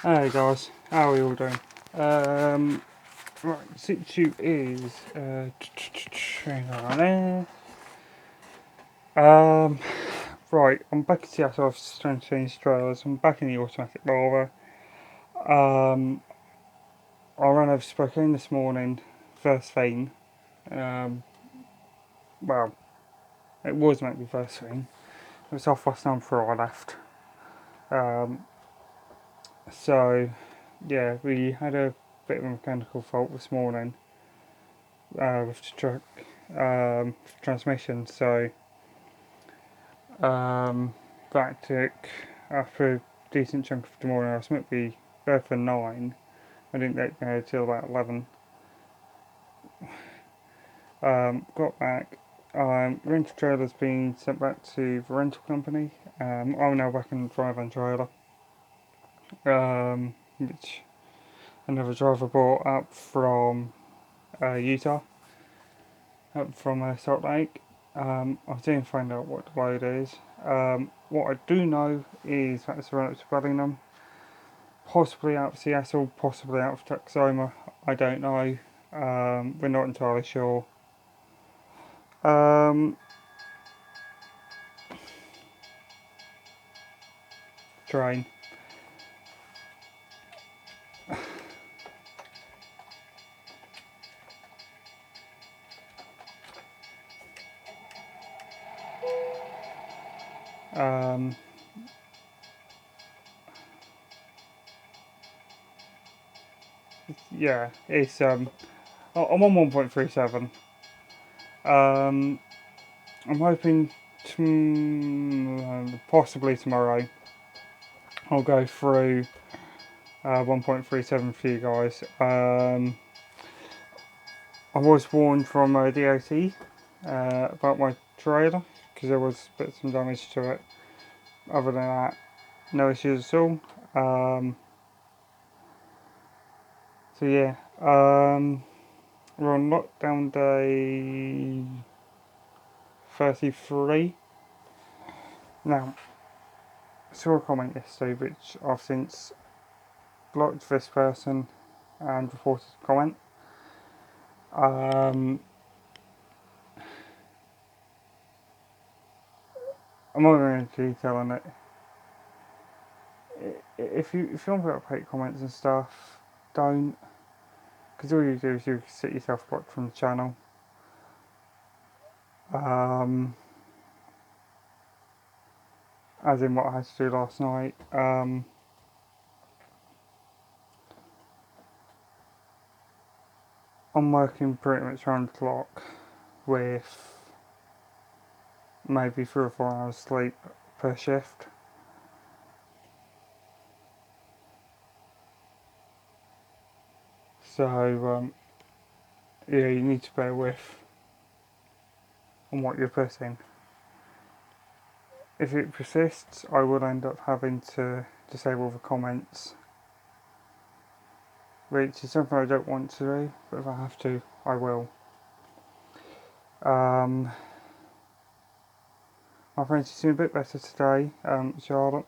Hey guys, how are you all doing? Right, situ is hang on there. Right, I'm back in Seattle. I've just changed trailers. I'm back in the automatic lava. I ran over to Spokane this morning, first thing. Um, well, it was meant to be first thing. It was off last night before I left. Um, so yeah, we had a bit of a mechanical fault this morning with the truck transmission. So that took after a decent chunk of the morning. I was meant to be there for 9. I didn't get there till about 11. Got back. Rental trailer's been sent back to the rental company. I'm now back on the drive-in trailer, which another driver brought up from Utah, up from Salt Lake. I didn't find out what the load is. What I do know is that it's run up to Bellingham, possibly out of Seattle, possibly out of Texoma. I don't know. We're not entirely sure. Train. Yeah, it's I'm on 1.37. I'm hoping possibly tomorrow I'll go through 1.37 for you guys. I was warned from DOT about my trailer because there was some damage to it. Other than that, no issues at all. So yeah, we're on lockdown day 33. Now, I saw a comment yesterday which I've since blocked this person and reported the comment. I'm not going into detail on it. If you want to hate comments and stuff, don't, because all you do is you set yourself blocked from the channel. As in what I had to do last night. I'm working pretty much around the clock with maybe 3 or 4 hours sleep per shift. So yeah, you need to bear with on what you're putting. If it persists, I will end up having to disable the comments, which is something I don't want to do, but if I have to, I will. My friend's doing a bit better today, Charlotte.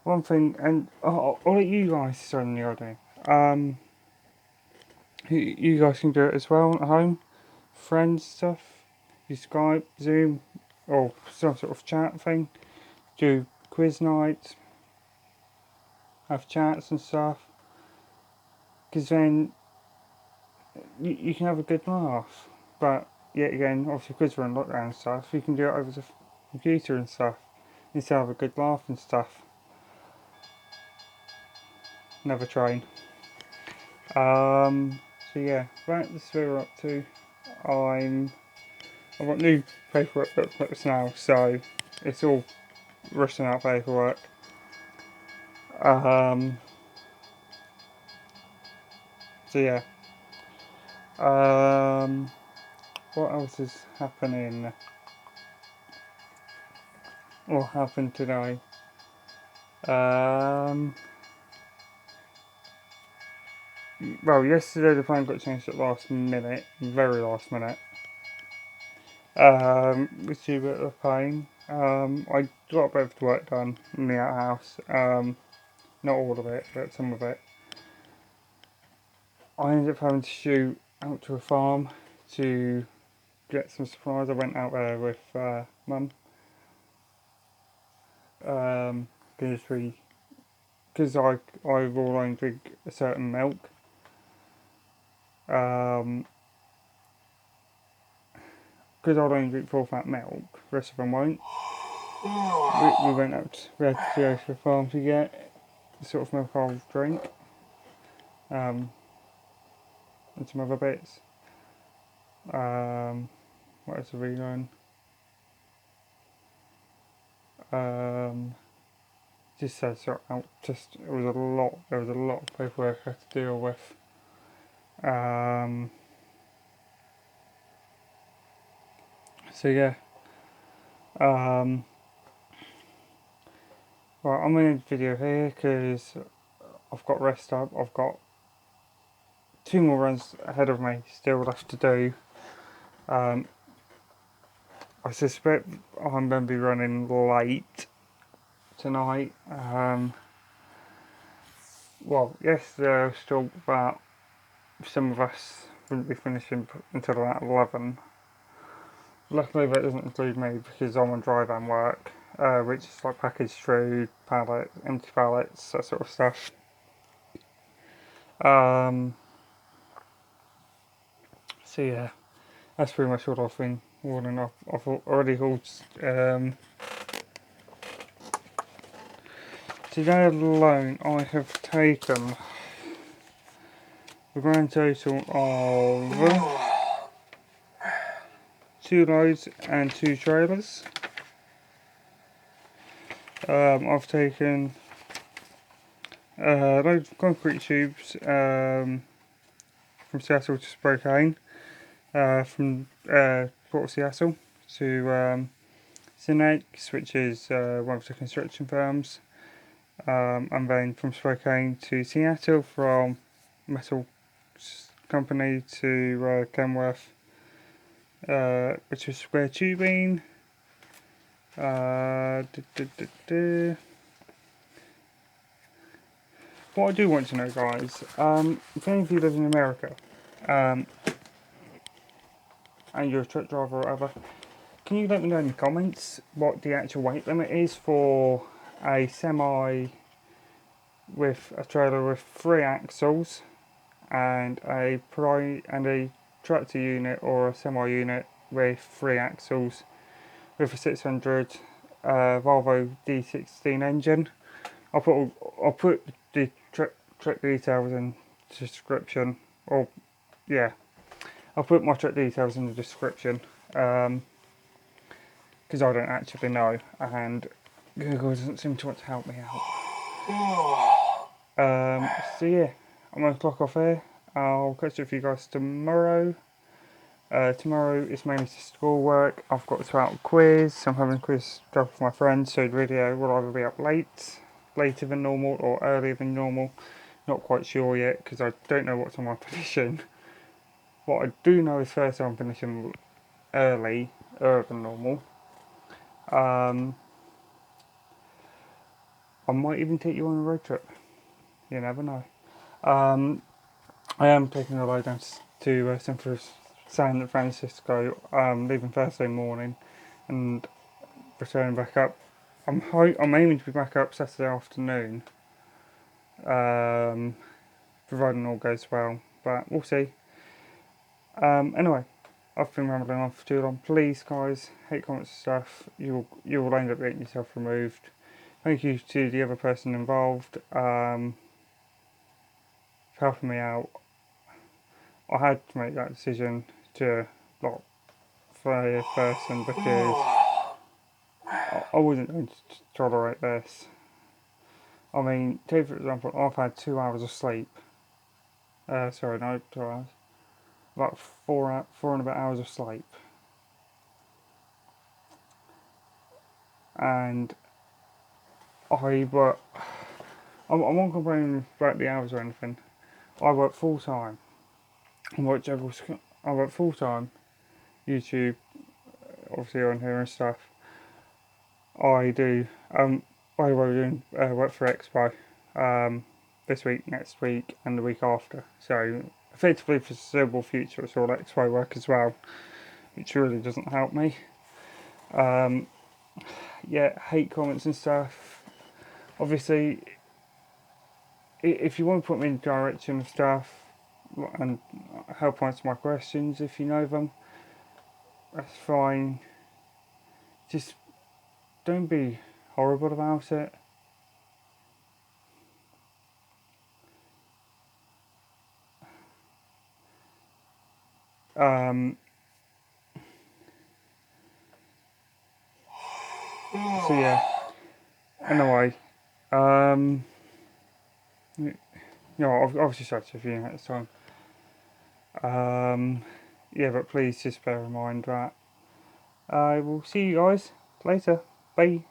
One thing, and I'll let you guys decide on the idea. You guys can do it as well at home. Friends stuff. You Skype, Zoom, or some sort of chat thing. Do quiz nights. Have chats and stuff. Because then you can have a good laugh. But yet again, obviously because we're in lockdown and stuff, you can do it over the computer and stuff. Instead of have a good laugh and stuff. Never train. So yeah, right, this is where we're up to. I've got new paperwork booklets now, so it's all rushing out paperwork. So yeah. What else is happening? What happened today? Well, yesterday the plan got changed at last minute, very last minute. Which is a bit of a pain. I got a bit of the work done in the outhouse. Not all of it, but some of it. I ended up having to shoot out to a farm to get some supplies. I went out there with Mum. Because I will only drink a certain milk. Because I only drink full fat milk, the rest of them won't. We went out, we had to go to the farm to get the sort of milk I'll drink. And some other bits. What else have we done? Just had to sort out. It was a lot. There was a lot of paperwork I had to deal with. So yeah. Right, I'm in a video here because I've got rest up. I've got 2 more runs ahead of me still left to do. I suspect I'm going to be running late tonight. Well, yesterday I was told that some of us wouldn't be finishing until about 11. Luckily that doesn't include me because I'm on dry van work, which is like packaged food, pallets, empty pallets, that sort of stuff. So yeah, that's pretty much what I've been warning off. I've already hauled. Today alone, I have taken a grand total of 2 loads and 2 trailers. I've taken a load of concrete tubes from Seattle to Spokane, from Port of Seattle to Cinex, which is one of the construction firms, and then from Spokane to Seattle from Metal Company to Kenworth, which is square tubing. What I do want to know, guys, if any of you live in America, and you're a truck driver or whatever, can you let me know in the comments what the actual weight limit is for a semi with a trailer with 3 axles and a tractor unit or a semi unit with 3 axles with a 600 Volvo D16 engine? I'll put the truck details in the description, or yeah, I'll put my truck details in the description, because I don't actually know and Google doesn't seem to want to help me out. So yeah, I'm going to clock off here. I'll catch up with you guys tomorrow. Tomorrow is mainly school work. I've got to out a quiz. I'm having a quiz job with my friends, so the video will either be up later than normal or earlier than normal. Not quite sure yet because I don't know what's on my position. What I do know is first I'm finishing earlier than normal. I might even take you on a road trip. You never know. I am taking a load down to San Francisco, leaving Thursday morning and returning back up. I'm aiming to be back up Saturday afternoon, providing all goes well, but we'll see. Anyway, I've been rambling on for too long. Please, guys, hate comments and stuff. You will end up getting yourself removed. Thank you to the other person involved for helping me out. I had to make that decision to block the person because I wasn't going to tolerate this. I mean, take for example, I've had 2 hours of sleep. Sorry, no, 2 hours. About 4 and a bit hours of sleep. And I'm not complaining about the hours or anything. I work full time. I work full time. YouTube, obviously on here and stuff. I do. I will doing work for Expo this week, next week, and the week after. So effectively, for the foreseeable future, it's all Expo work as well, which really doesn't help me. Yeah, hate comments and stuff. Obviously, if you want to put me in the direction of stuff and help answer my questions, if you know them, that's fine. Just don't be horrible about it. Um, so yeah. Anyway, you know, I've obviously said to you next time. Yeah, but please just bear in mind that I will see you guys later. Bye.